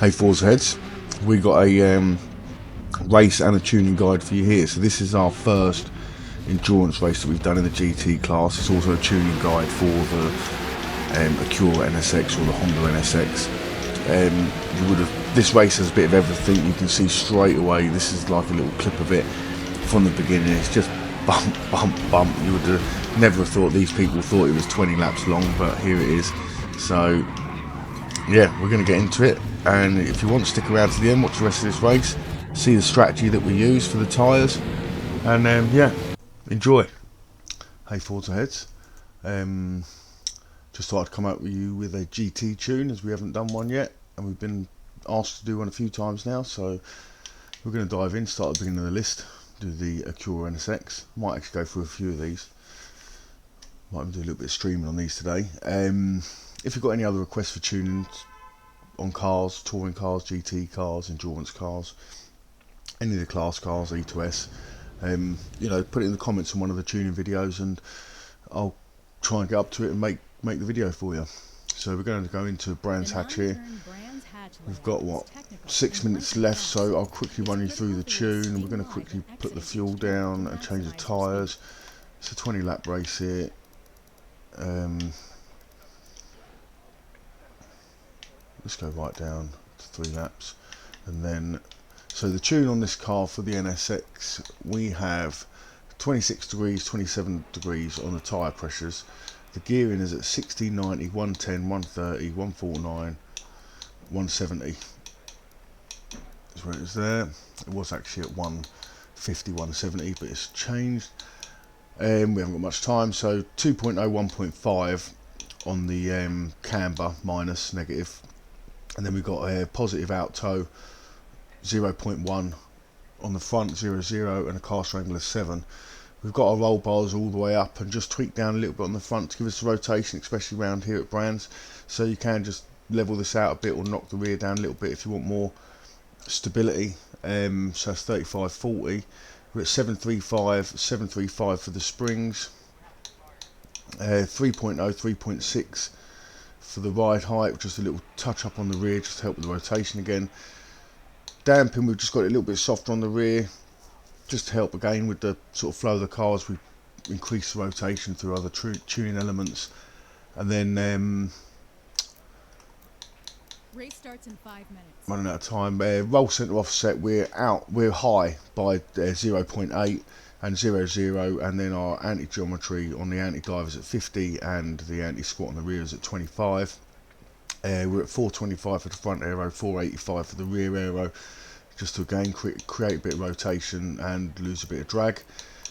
Hey Forza heads, we got a race and a tuning guide for you here. So this is our first endurance race that we've done in the GT class. It's also a tuning guide for the Acura NSX or the Honda NSX. This race has a bit of everything. You can see straight away, this is like a little clip of it from the beginning. It's just bump, bump, bump. You would have never thought these people thought it was 20 laps long, but here it is. So yeah, we're going to get into it, and if you want to stick around to the end, watch the rest of this race, see the strategy that we use for the tyres, and yeah, enjoy. Hey Forza heads, just thought I'd come out with you with a GT tune, as we haven't done one yet, and we've been asked to do one a few times now, so we're going to dive in, start at the beginning of the list, do the Acura NSX. Might actually go through a few of these, might do a little bit of streaming on these today. If you've got any other requests for tuning on cars, touring cars, GT cars, endurance cars, any of the class cars, E to S, you know, put it in the comments on one of the tuning videos, and I'll try and get up to it and make the video for you. So we're going to go into Brands Hatch here. We've got what, 6 minutes left, so I'll quickly run you through the tune, and we're going to quickly put the fuel down and change the tyres. It's a 20 lap race here. Let's go right down to 3 laps, and then so the tune on this car for the NSX, we have 26 degrees, 27 degrees on the tyre pressures. The gearing is at 60, 90, 110, 130, 149, 170. That's where it is there. It was actually at 150, 170, but it's changed. We haven't got much time, so 2.0, 1.5 on the camber, minus, negative. And then we've got a positive out toe, 0.1 on the front, 0.0, and a caster angle of 7. We've got our roll bars all the way up, and just tweak down a little bit on the front to give us a rotation, especially around here at Brands. So you can just level this out a bit or knock the rear down a little bit if you want more stability. So that's 35, 40. We're at 735, 735 for the springs, 3.0, 3.6 for the ride height, just a little touch up on the rear just to help with the rotation again. Damping, we've just got it a little bit softer on the rear just to help again with the sort of flow of the car as we increase the rotation through other tuning elements. And then race starts in 5 minutes. Running out of time. Roll center offset, we're high by 0.8 and 0.0, and then our anti-geometry on the anti-dive is at 50, and the anti-squat on the rear is at 25. We're at 425 for the front aero, 485 for the rear aero, just to again create a bit of rotation and lose a bit of drag.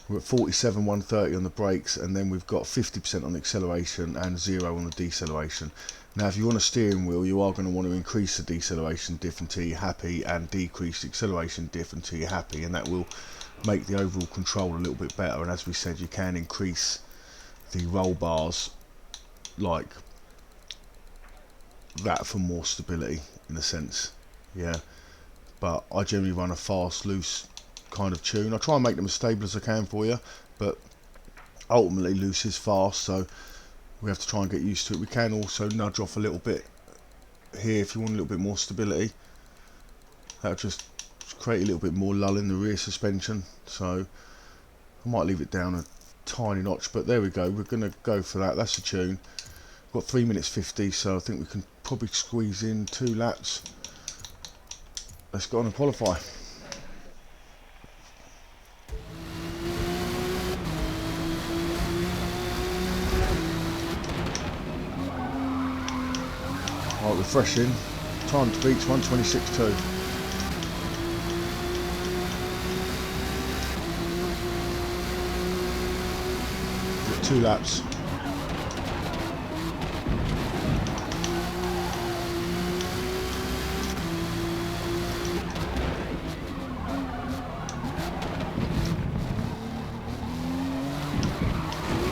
We're at 47, 130 on the brakes, and then we've got 50% on the acceleration and 0 on the deceleration. Now if you want a steering wheel, you are going to want to increase the deceleration diff until you're happy, and decrease the acceleration diff until you're happy, and that will make the overall control a little bit better. And as we said, you can increase the roll bars like that for more stability in a sense, yeah. But I generally run a fast, loose kind of tune. I try and make them as stable as I can for you, but ultimately loose is fast, so we have to try and get used to it. We can also nudge off a little bit here if you want a little bit more stability. That'll just create a little bit more lull in the rear suspension, so I might leave it down a tiny notch, but there we go. We're going to go for that. That's the tune. We've got 3 minutes 50, so I think we can probably squeeze in 2 laps. Let's go on and qualify. Alright, refreshing. Time to beats 1:26.2. 2 laps.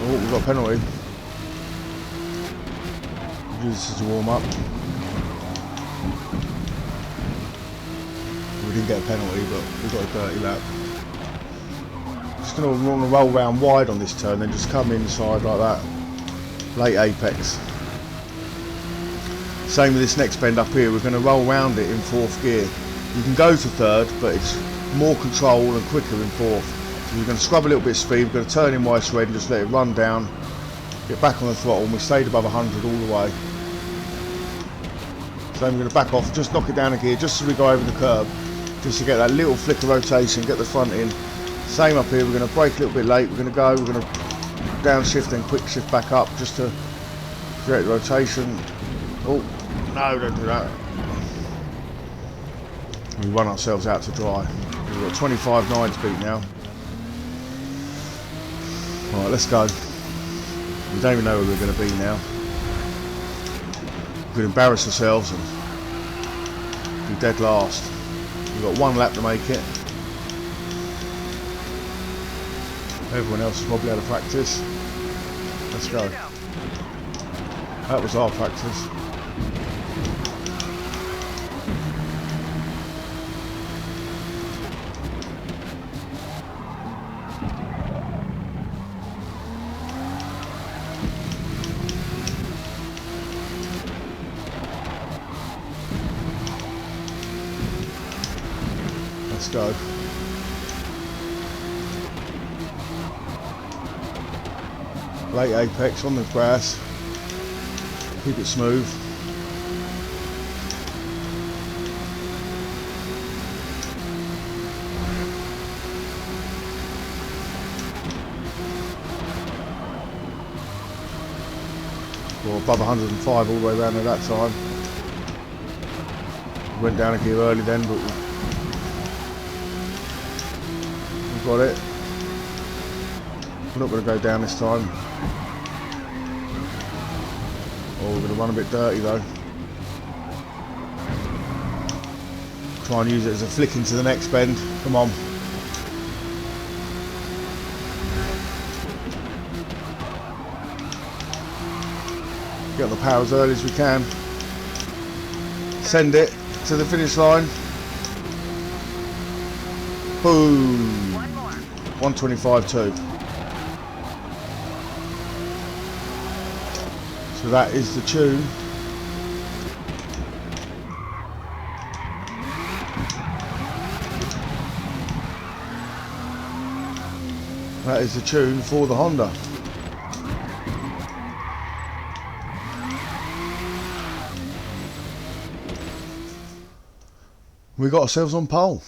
Oh, we've got a penalty. We'll use this as a warm up. We didn't get a penalty, but we got a dirty lap. Just going to roll round wide on this turn, then just come inside like that. Late apex. Same with this next bend up here, we're going to roll round it in 4th gear. You can go to 3rd, but it's more control and quicker in 4th. So you're going to scrub a little bit of speed, we're going to turn in while it's red and just let it run down. Get back on the throttle, and we stayed above 100 all the way. So then we're going to back off, just knock it down a gear, just as we go over the curb. Just to get that little flick of rotation, get the front in. Same up here, we're going to brake a little bit late, we're going to downshift and quick shift back up just to create rotation. Oh, no, don't do that. We run ourselves out to dry. We've got 25.9 to beat now. Alright, let's go. We don't even know where we're going to be now. We could embarrass ourselves and be dead last. We've got 1 lap to make it. Everyone else is probably out of practice. Let's go. That was our practice. Let's go. Late apex on the grass. Keep it smooth. Or above 105 all the way around at that time. Went down a gear early then, but we've got it. We're not going to go down this time. Oh, we're going to run a bit dirty though. Try and use it as a flick into the next bend. Come on. Get on the power as early as we can. Send it to the finish line. Boom. 125.2. So that is the tune. That is the tune for the Honda. We got ourselves on pole.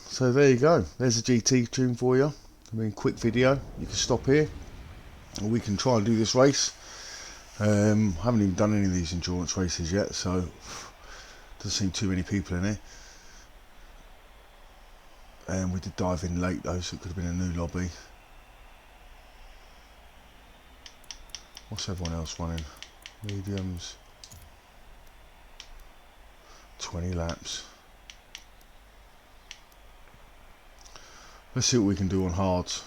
So there you go. There's a GT tune for you. I mean, quick video. You can stop here, or we can try and do this race. Haven't even done any of these endurance races yet, so doesn't seem too many people in here. And we did dive in late though, so it could have been a new lobby. What's everyone else running? Mediums. 20 laps. Let's see what we can do on hards.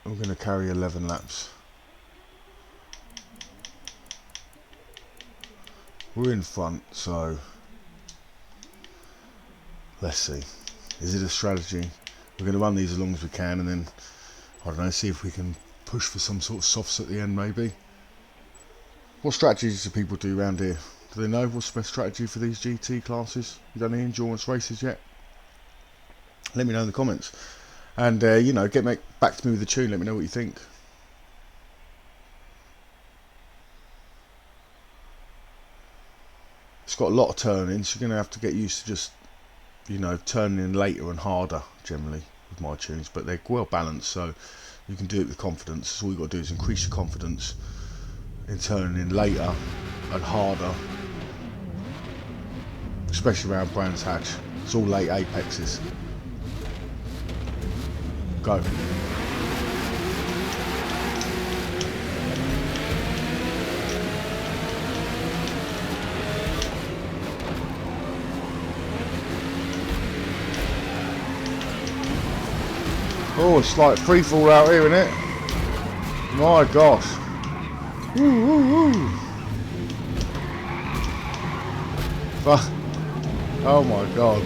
We're going to carry 11 laps. We're in front, so let's see. Is it a strategy? We're going to run these as long as we can, and then I don't know, see if we can push for some sort of softs at the end maybe. What strategies do people do around here? Do they know what's the best strategy for these GT classes? You done any endurance races yet? Let me know in the comments. And you know, get back to me with the tune, let me know what you think. It's got a lot of turning, so you're going to have to get used to just, you know, turning in later and harder generally with my tunes, but they're well balanced, so you can do it with confidence. So all you've got to do is increase your confidence in turning in later and harder, especially around Brands Hatch. It's all late apexes. Go. Oh, it's like free fall out here, isn't it? My gosh. Woo, woo, woo. Oh my god.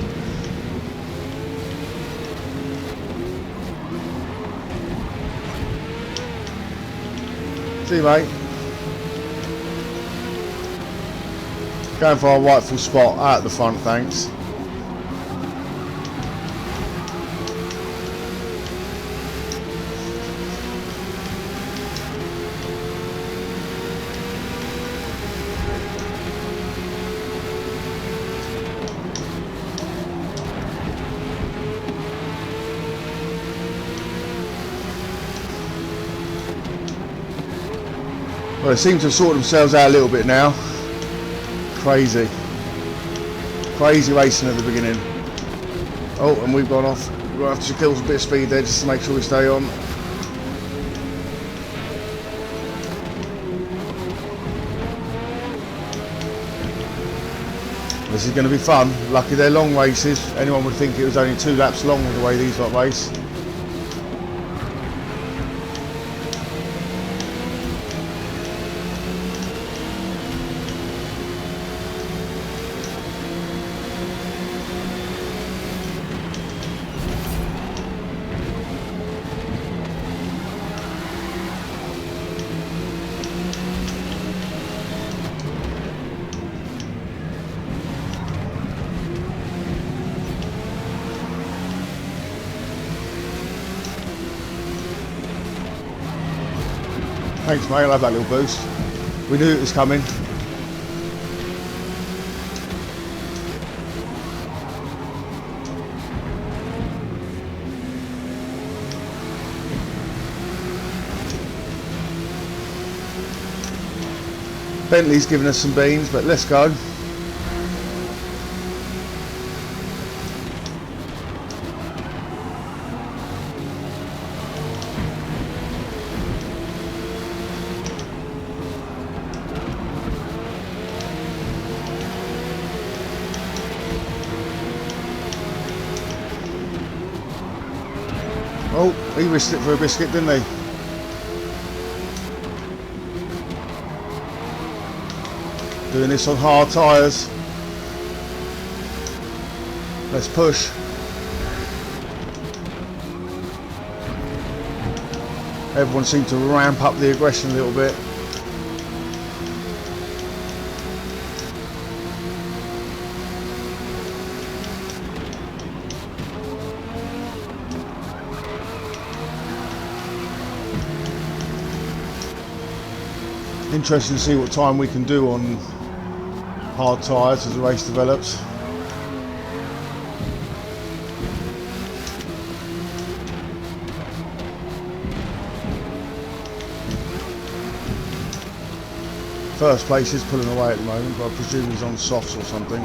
See you, mate. Going for our rightful spot out at the front, thanks. Well, they seem to have sorted themselves out a little bit now. Crazy. Crazy racing at the beginning. Oh, and we've gone off. We're going to have to kill a bit of speed there just to make sure we stay on. This is going to be fun. Lucky they're long races. Anyone would think it was only 2 laps long the way these lot race. Thanks mate, I'll have that little boost. We knew it was coming. Bentley's giving us some beans, but let's go. Oh, he risked it for a biscuit, didn't he? Doing this on hard tyres. Let's push. Everyone seemed to ramp up the aggression a little bit. Interesting to see what time we can do on hard tyres as the race develops. First place is pulling away at the moment, but I presume he's on softs or something.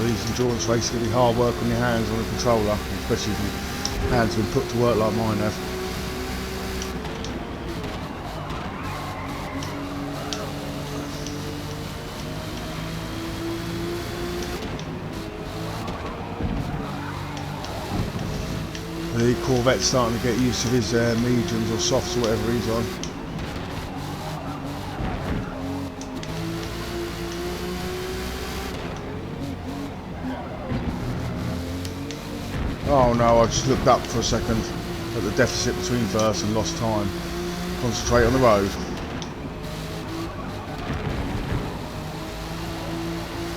These endurance races are going to be hard work on your hands on the controller, especially if your hands have been put to work like mine have. The Corvette's starting to get used to his mediums or softs or whatever he's on. Oh no, I just looked up for a second at the deficit between first and lost time. Concentrate on the road.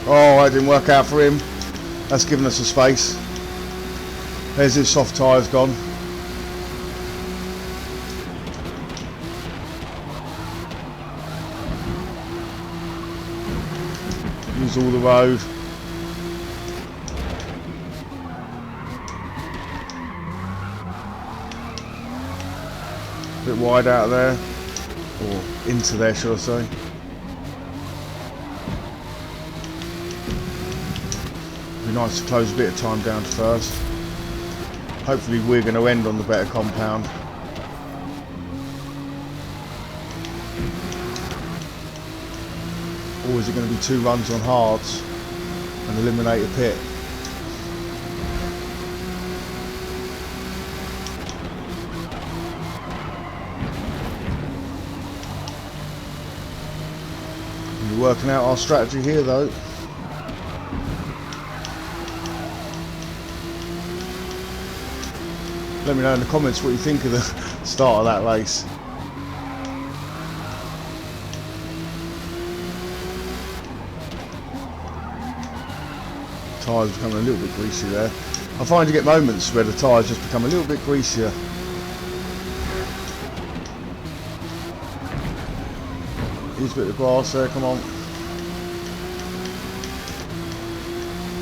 Oh, that didn't work out for him. That's given us a space. There's his soft tyres gone. Use all the road. A bit wide out of there, or into there should I say. Be nice to close a bit of time down to first. Hopefully we're going to end on the better compound. Or is it going to be 2 runs on hards and eliminate a pit? We're working out our strategy here though. Let me know in the comments what you think of the start of that race. Tyres becoming a little bit greasy there. I find you get moments where the tyres just become a little bit greasier. Here's a bit of grass there, come on.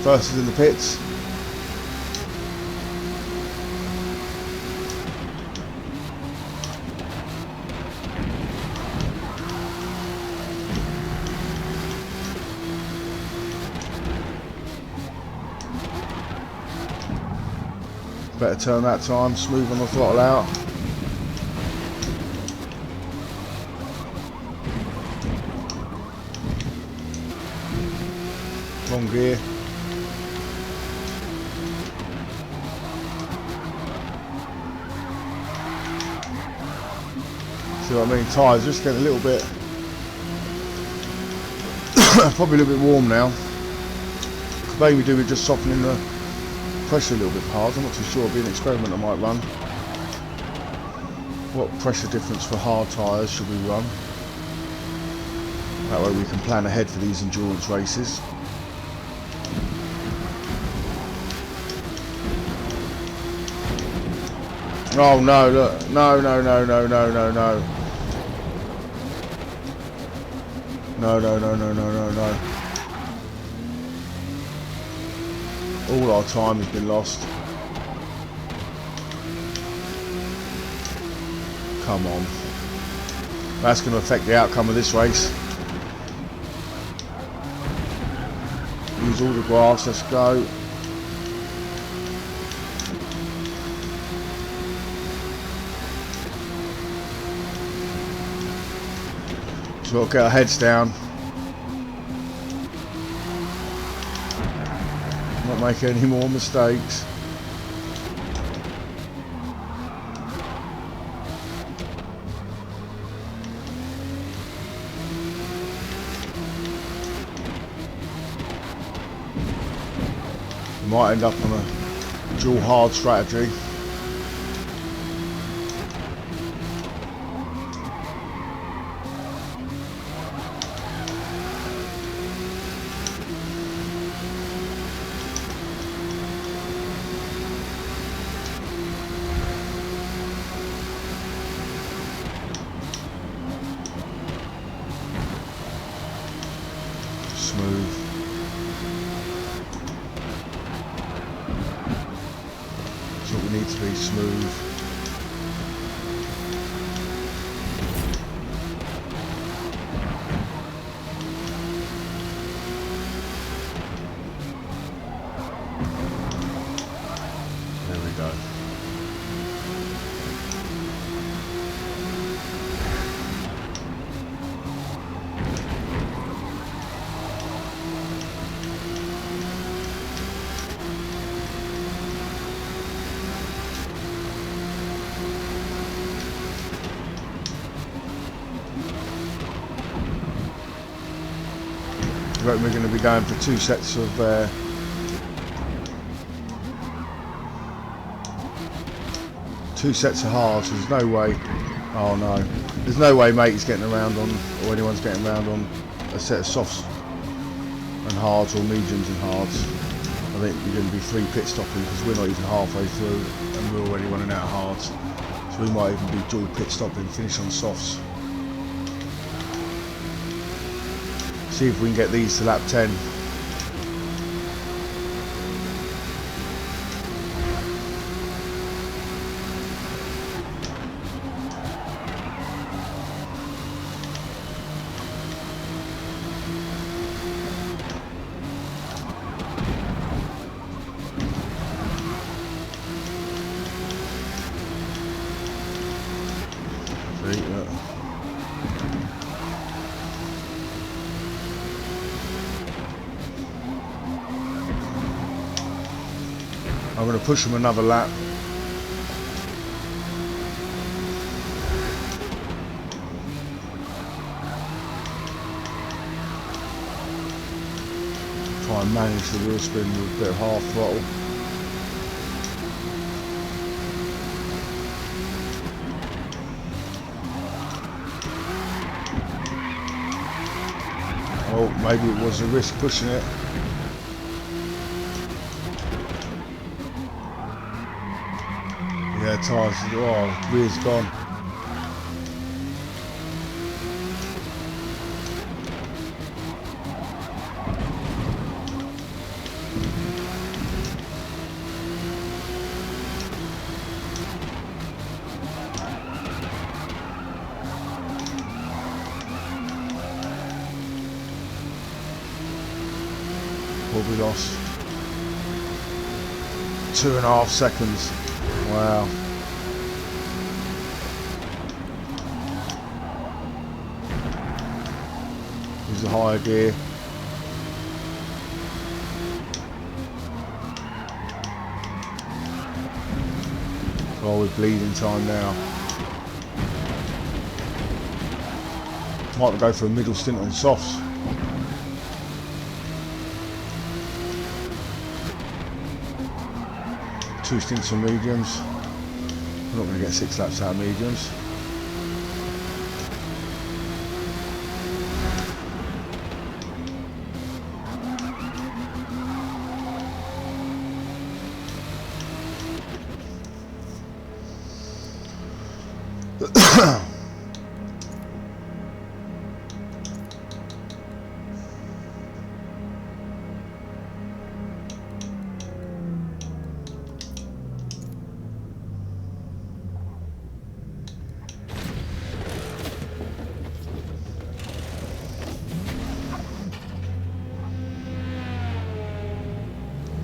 First is in the pits. Better turn that time, smooth on the throttle out. Wrong gear. See what I mean? Tyres just getting a little bit, probably a little bit warm now. Could maybe do with just softening the pressure a little bit hard. I'm not too sure. It'll be an experiment I might run. What pressure difference for hard tyres should we run? That way we can plan ahead for these endurance races. Oh no, look. No, no, no, no, no, no, no. No, no, no, no, no, no, no. All our time has been lost. Come on. That's going to affect the outcome of this race. Use all the grass, let's go. So we'll get our heads down. Not make any more mistakes. We might end up on a dual hard strategy. Smooth. That's what we need to be, smooth. There we go. I reckon we're going to be going for 2 sets of hards. There's no way. Oh no, there's no way mate's getting around on, or anyone's getting around on a set of softs and hards, or mediums and hards. I think we're going to be 3 pit stopping because we're not even halfway through and we're already running out of hards. So we might even be dual pit stopping, finish on softs. See if we can get these to lap 10. I'm going to push them another lap. Try and manage the wheel spin with a bit of half throttle. Oh, maybe it was a risk pushing it. Yeah, tyres, oh, rear's gone. What we lost? 2.5 seconds. Wow. Use the higher gear. Oh, we're bleeding time now. Might go for a middle stint on softs. Two stints on mediums. We're not going to get 6 laps out of mediums.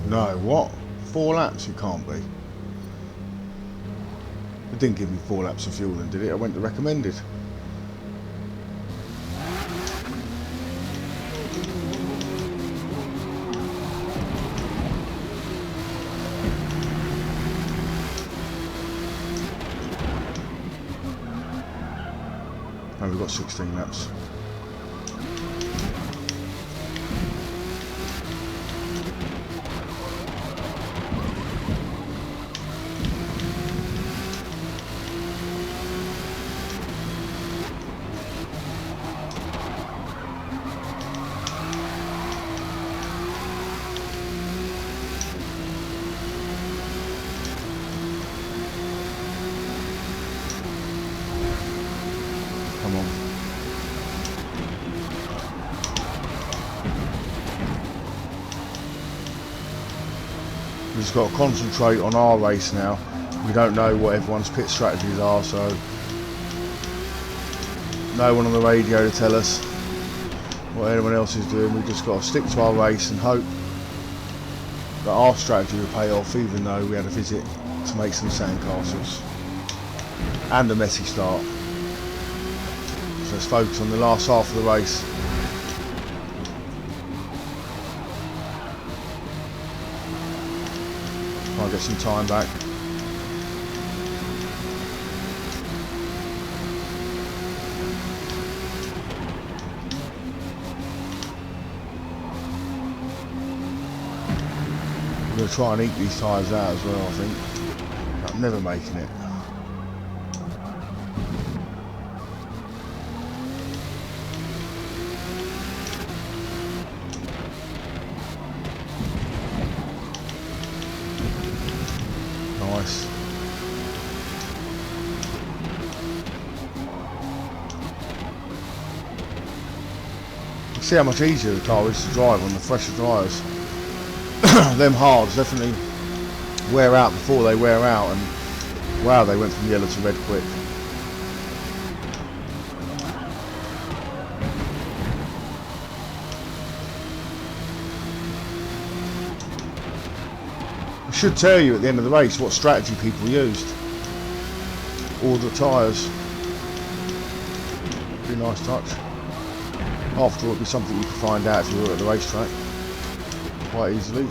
No, what? 4 laps? It can't be. It didn't give me 4 laps of fuel then, did it? I went to recommended. Oh, we've got 16 laps. Come on. We've just got to concentrate on our race now. We don't know what everyone's pit strategies are, so no one on the radio to tell us what anyone else is doing. We've just got to stick to our race and hope that our strategy will pay off, even though we had a visit to make some sandcastles and a messy start. So let's focus on the last half of the race. Try and get some time back. I'm going to try and eat these tyres out as well, I think. I'm never making it. Nice. You see how much easier the car is to drive on the fresher tyres. Them hards definitely wear out before they wear out, and wow, they went from yellow to red quick. It should tell you at the end of the race what strategy people used. All the tyres. Be a nice touch. After all, it'd be something you could find out if you were at the racetrack quite easily.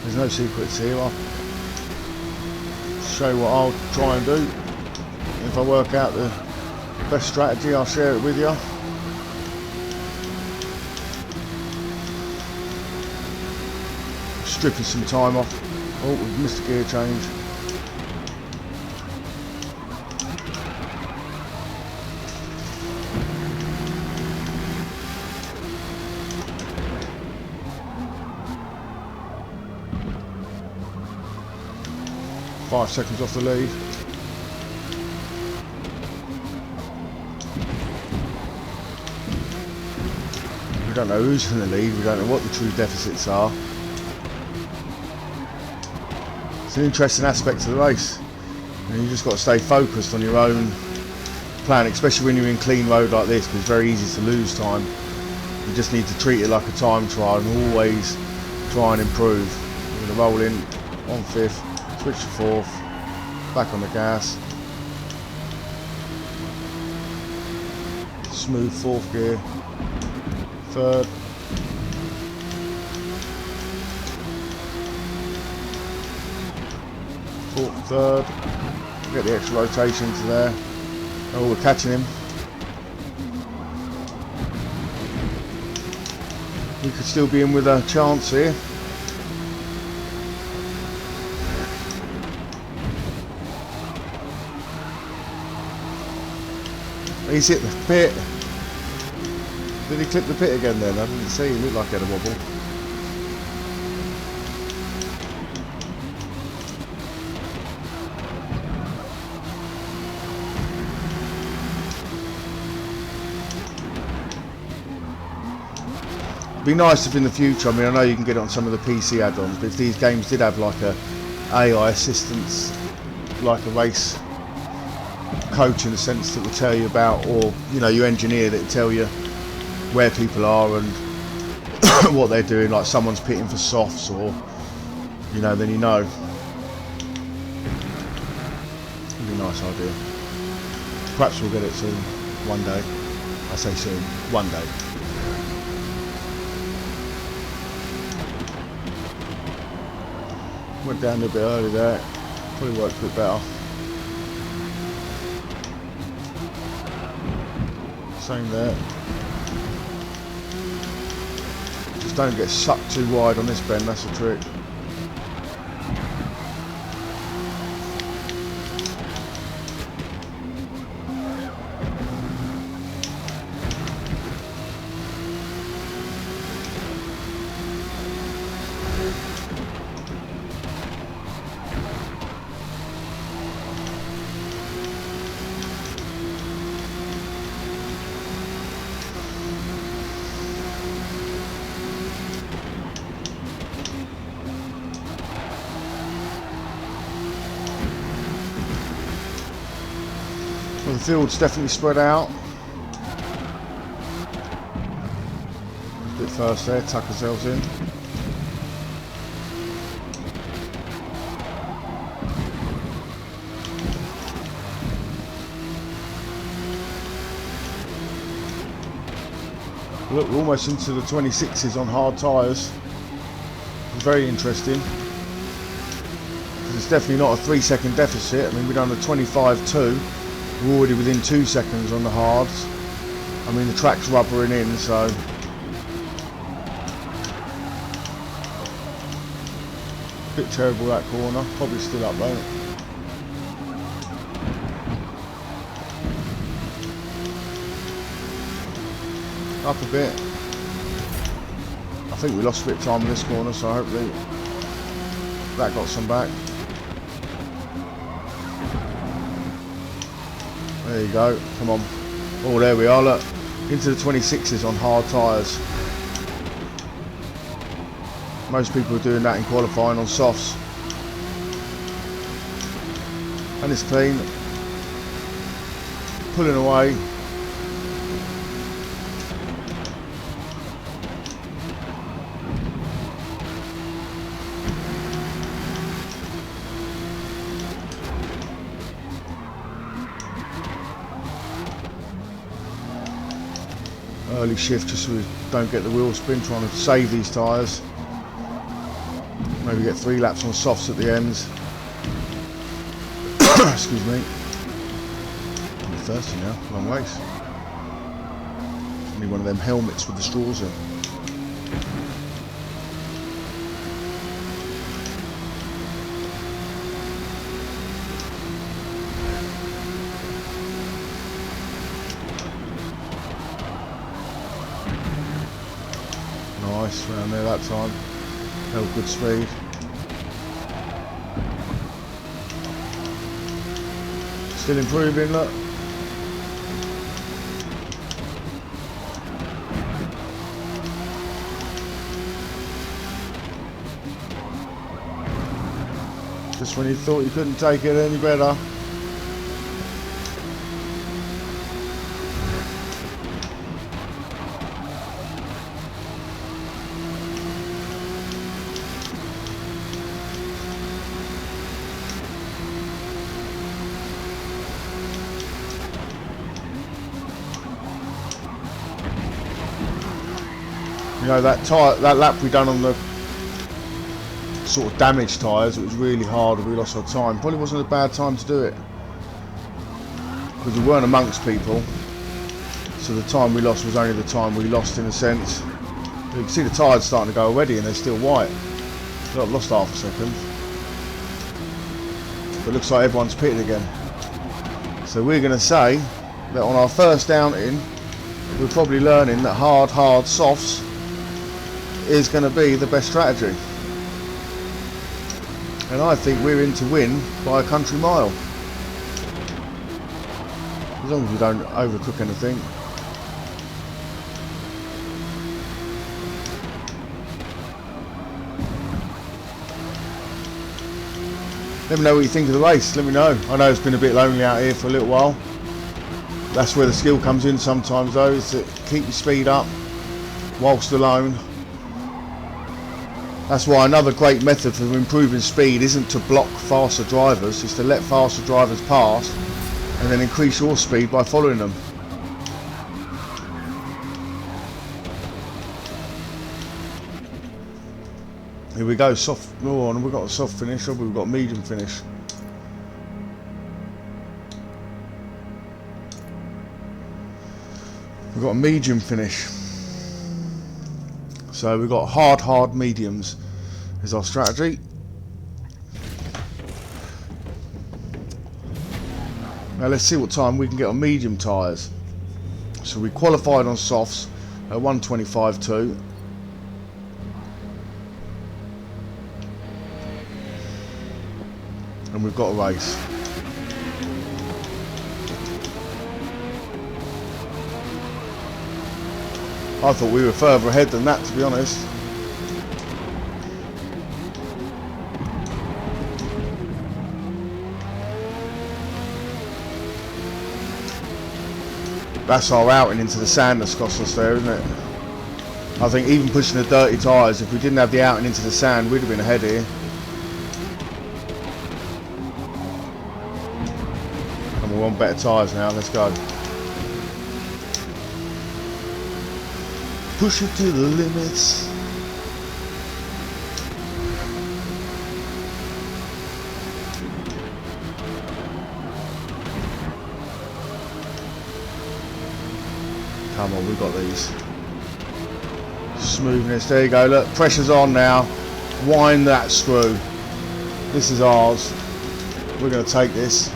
There's no secrets here. I'll show you what I'll try and do. If I work out the best strategy, I'll share it with you. stripping some time off. Oh, we've missed a gear change. Five seconds off the lead. We don't know who's in the lead, we don't know what the true deficits are. It's an interesting aspect of the race. And you just got to stay focused on your own plan, especially when you're in clean road like this, because it's very easy to lose time. You just need to treat it like a time trial and always try and improve. We're going to roll in on fifth, switch to fourth, back on the gas. Smooth fourth gear, third. Fourth, third. Get the extra rotation to there. Oh, we're catching him. We could still be in with a chance here. He's hit the pit. Did he clip the pit again then? I didn't see. He looked like he had a wobble. It'd be nice if in the future, I mean I know you can get it on some of the PC add-ons, but if these games did have like a AI assistance, like a race coach in a sense that will tell you about, or you know, your engineer that will tell you where people are and what they're doing, like someone's pitting for softs, or you know, then you know. It'd be a nice idea. Perhaps we'll get it soon, one day. I say soon, one day. Went down a bit early there, probably worked a bit better. Same there. Just don't get sucked too wide on this bend, that's the trick. Well, the field's definitely spread out. A bit first there, tuck ourselves in. Look, we're almost into the 26s on hard tyres. Very interesting. It's definitely not a 3-second deficit. I mean, we've done a 25.2. We're already within 2 seconds on the hards. I mean, the track's rubbering in, so a bit terrible that corner. Probably still up though. Up a bit. I think we lost a bit of time in this corner, so hopefully that got some back. There you go, come on. Oh, there we are, look. Into the 26s on hard tyres. Most people are doing that in qualifying on softs. And it's clean. Pulling away. Early shift just so we don't get the wheel spin, trying to save these tyres. Maybe get 3 laps on softs at the ends. Excuse me. I'm thirsty now, long race. Need one of them helmets with the straws in. nice around there that time. Held good speed. Still improving, look. Just when you thought you couldn't take it any better. You know, that lap we done on the sort of damaged tyres, it was really hard and we lost our time. Probably wasn't a bad time to do it because we weren't amongst people, so the time we lost was only the time we lost in a sense. You can see the tyres starting to go already and they're still white. So I've lost half a second, but it looks like everyone's pitted again. So we're going to say that on our first outing we're probably learning that hard softs is going to be the best strategy. And I think we're in to win by a country mile. As long as we don't overcook anything. Let me know what you think of the race, let me know. I know it's been a bit lonely out here for a little while. That's where the skill comes in sometimes though, is to keep your speed up whilst alone. That's why another great method for improving speed isn't to block faster drivers, it's to let faster drivers pass and then increase your speed by following them. Here we go, soft. Oh, we've got a soft finish, or we've got a medium finish. We've got a medium finish. So we've got hard mediums is our strategy. Now let's see what time we can get on medium tyres. So we qualified on softs at 1:25.2. And we've got a race. I thought we were further ahead than that, to be honest. That's our outing into the sand that's cost us there, isn't it? I think even pushing the dirty tyres, if we didn't have the outing into the sand, we'd have been ahead here. And we're on better tyres now, let's go. Push it to the limits. Come on, we've got these. Smoothness, there you go, look, pressure's on now. Wind that screw. This is ours. We're going to take this.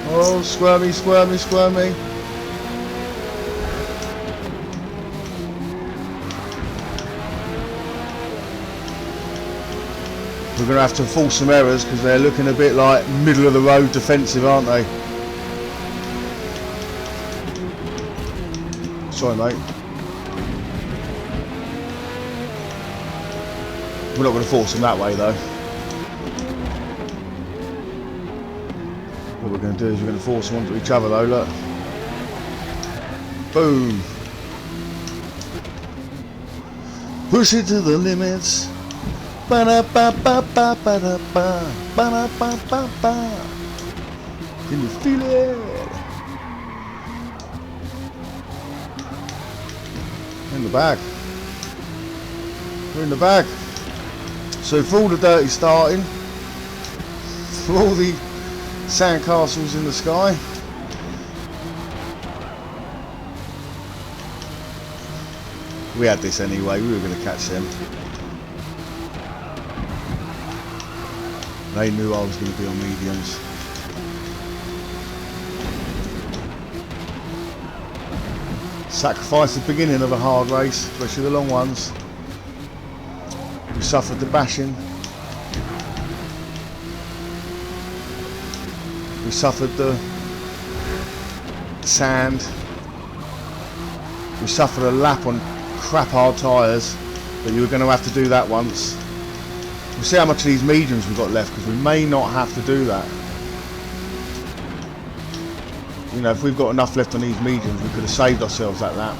Oh, squirmy, squirmy, squirmy. We're going to have to force some errors because they're looking a bit like middle of the road defensive, aren't they? Sorry, mate. We're not going to force them that way, though. What we're going to do is we're going to force them onto each other, though, look. Boom. Push it to the limits. Ba-da-ba-ba-ba-ba-da-ba. Ba-da-ba-ba-ba. Can you feel it? In the back. We're in the back. So for all the dirty starting, for all the sandcastles in the sky, we had this anyway, we were going to catch them. They knew I was going to be on mediums. Sacrifice the beginning of a hard race, especially the long ones. We suffered the bashing. We suffered the sand. We suffered a lap on crap hard tyres, but you were going to have to do that once. We'll see how much of these mediums we've got left, because we may not have to do that. You know, if we've got enough left on these mediums, we could have saved ourselves that lap.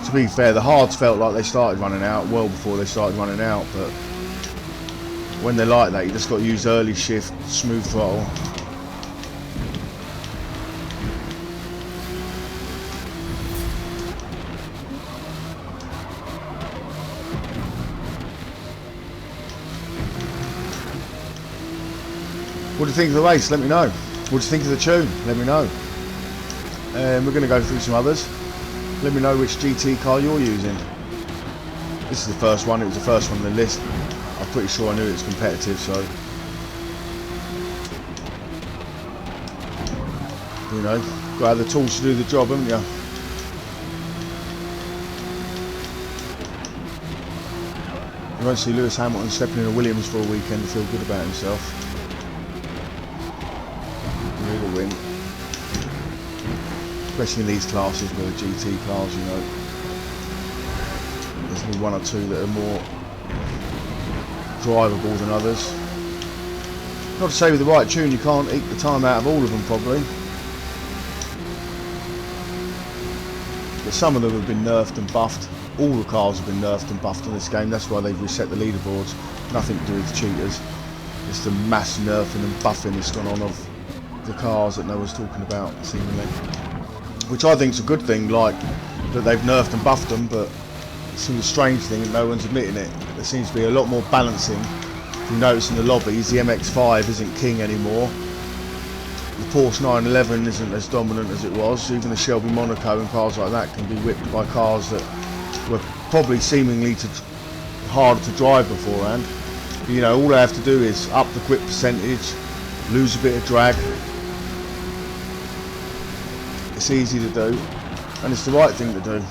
To be fair, the hards felt like they started running out well before they started running out, but when they're like that, you just got to use early shift, smooth throttle. What do you think of the race? Let me know. What do you think of the tune? Let me know. And we're going to go through some others. Let me know which GT car you're using. This is the first one. It was the first one on the list. I'm pretty sure I knew it was competitive, so you know, got to have the tools to do the job, haven't you? You won't see Lewis Hamilton stepping in a Williams for a weekend to feel good about himself. He'll win. Especially in these classes where the GT cars, you know, there's only one or two that are more drivable than others. Not to say with the right tune you can't eke the time out of all of them probably, but some of them have been nerfed and buffed. All the cars have been nerfed and buffed in this game. That's why they've reset the leaderboards. Nothing to do with cheaters. It's the mass nerfing and buffing that's gone on of the cars that no one's talking about, seemingly. Which I think is a good thing, like that they've nerfed and buffed them, but it's a strange thing that no one's admitting it. There seems to be a lot more balancing. If you notice in the lobbies, the MX-5 isn't king anymore. The Porsche 911 isn't as dominant as it was. Even the Shelby Monaco and cars like that can be whipped by cars that were probably seemingly harder to drive beforehand. But, you know, all I have to do is up the grip percentage, lose a bit of drag. It's easy to do, and it's the right thing to do.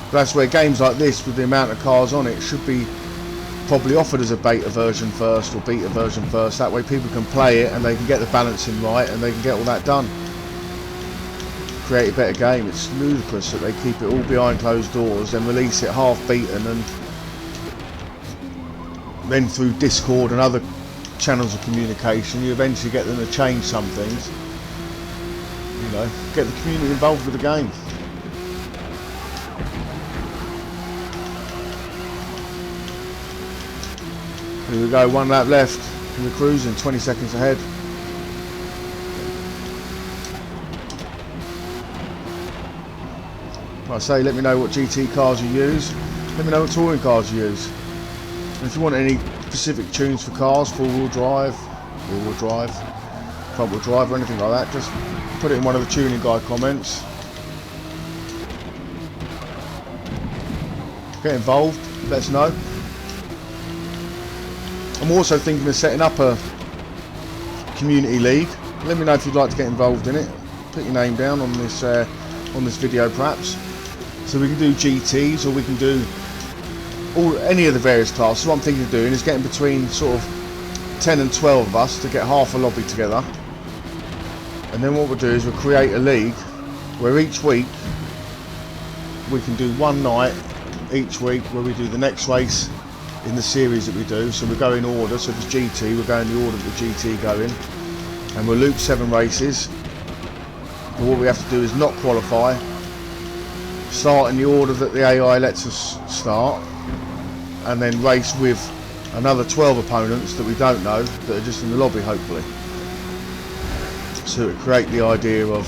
That's where games like this, with the amount of cars on it, should be probably offered as a beta version first, or beta version first. That way people can play it and they can get the balancing right and they can get all that done. Create a better game. It's ludicrous that they keep it all behind closed doors, then release it half beaten, and then through Discord and other channels of communication you eventually get them to change some things. You know, get the community involved with the game. Here we go, one lap left. We're cruising, 20 seconds ahead. Like I say, let me know what GT cars you use. Let me know what touring cars you use. And if you want any specific tunes for cars, four-wheel drive, rear-wheel drive, front-wheel drive, or anything like that, just put it in one of the tuning guide comments. Get involved, let us know. I'm also thinking of setting up a community league. Let me know if you'd like to get involved in it. Put your name down on this video perhaps. So we can do GTs, or we can do any of the various classes. What I'm thinking of doing is getting between sort of 10 and 12 of us to get half a lobby together. And then what we'll do is we'll create a league where each week we can do one night each week where we do the next race in the series that we do. So we go in order. So if it's GT, we'll go in the order that the GT go in, and we'll loop 7 races. But what we have to do is not qualify, start in the order that the AI lets us start, and then race with another 12 opponents that we don't know, that are just in the lobby hopefully. So it create the idea of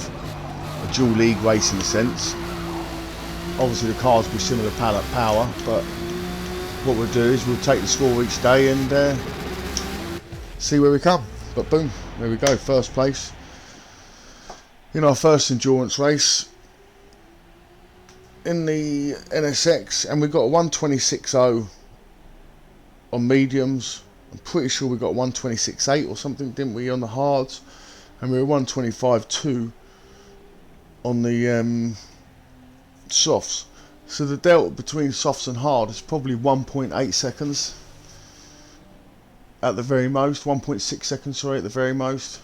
a dual league race in a sense. Obviously the cars will be similar power, but what we'll do is we'll take the score each day and see where we come. But boom, there we go, first place in our first endurance race. in the NSX, and we've got a 126.0 on mediums. I'm pretty sure we got 126.8 or something, didn't we, on the hards? And we were 125.2 on the softs. So the delta between softs and hard is probably 1.8 seconds at the very most. 1.6 seconds, sorry, at the very most.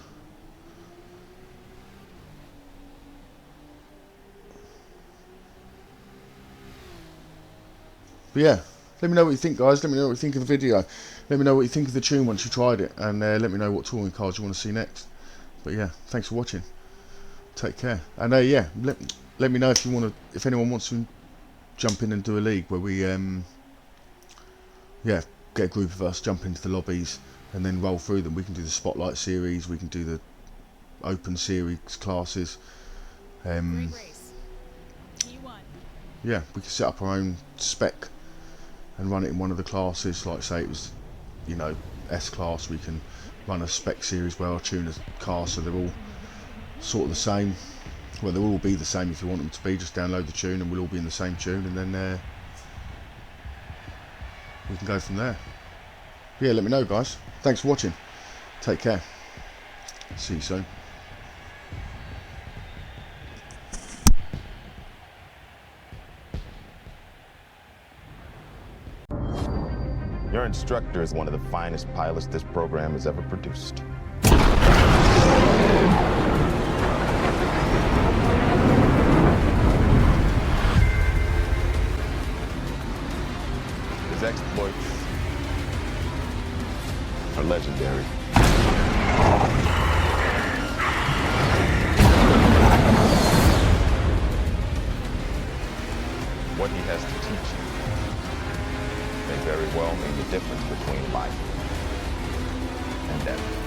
But yeah, let me know what you think, guys. Let me know what you think of the video. Let me know what you think of the tune once you tried it, and let me know what touring cars you want to see next. But yeah, thanks for watching. Take care, and yeah, let me know if you want to, if anyone wants to jump in and do a league where we yeah, get a group of us, jump into the lobbies, and then roll through them. We can do the spotlight series, we can do the open series classes. Great race. P1. Yeah, we can set up our own spec and run it in one of the classes. Like say it was, you know, S class, we can run a spec series where I'll tune a car so they're all sort of the same. Well, they'll all be the same if you want them to be. Just download the tune and we'll all be in the same tune, and then we can go from there. Yeah, let me know, guys. Thanks for watching. Take care. See you soon. Your instructor is one of the finest pilots this program has ever produced. His exploits are legendary. What he has to teach you may very well mean the difference between life and death.